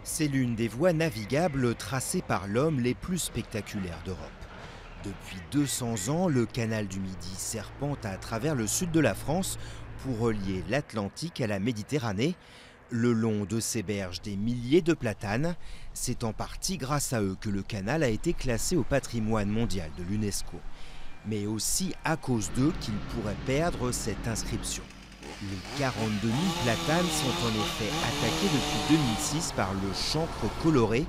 C'est l'une des voies navigables tracées par l'homme les plus spectaculaires d'Europe. Depuis 200 ans, le canal du Midi serpente à travers le sud de la France pour relier l'Atlantique à la Méditerranée. Le long de ces berges, des milliers de platanes. C'est en partie grâce à eux que le canal a été classé au patrimoine mondial de l'UNESCO. Mais aussi à cause d'eux qu'il pourrait perdre cette inscription. Les 42 000 platanes sont en effet attaqués depuis 2006 par le chancre coloré,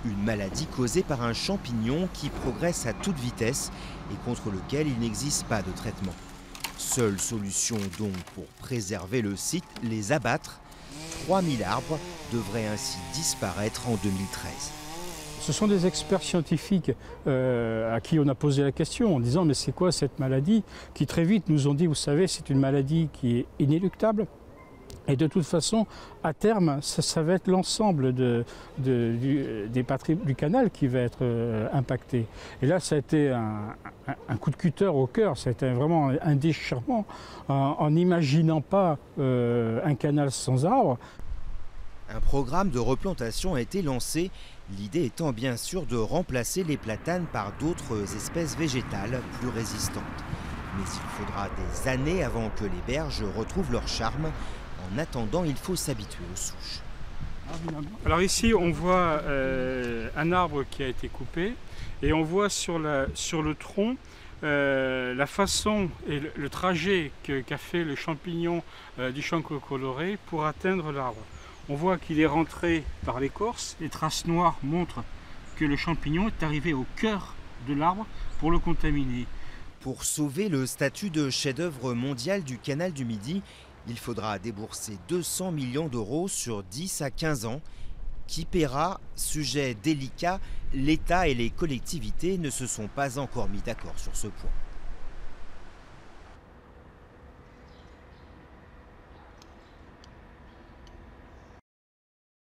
une maladie causée par un champignon qui progresse à toute vitesse et contre lequel il n'existe pas de traitement. Seule solution donc pour préserver le site, les abattre. 3000 arbres devraient ainsi disparaître en 2013. Ce sont des experts scientifiques à qui on a posé la question en disant mais c'est quoi cette maladie, qui très vite nous ont dit vous savez c'est une maladie qui est inéluctable et de toute façon à terme ça va être l'ensemble du canal qui va être impacté. Et là ça a été un coup de cutter au cœur, ça a été vraiment un déchirement en n'imaginant pas un canal sans arbres. Un programme de replantation a été lancé, l'idée étant bien sûr de remplacer les platanes par d'autres espèces végétales plus résistantes. Mais il faudra des années avant que les berges retrouvent leur charme. En attendant, il faut s'habituer aux souches. Alors ici, on voit un arbre qui a été coupé et on voit sur le tronc la façon et le trajet qu'a fait le champignon du chancre coloré pour atteindre l'arbre. On voit qu'il est rentré par l'écorce. Les traces noires montrent que le champignon est arrivé au cœur de l'arbre pour le contaminer. Pour sauver le statut de chef-d'œuvre mondial du canal du Midi, il faudra débourser 200 millions d'euros sur 10 à 15 ans. Qui paiera? Sujet délicat, l'État et les collectivités ne se sont pas encore mis d'accord sur ce point.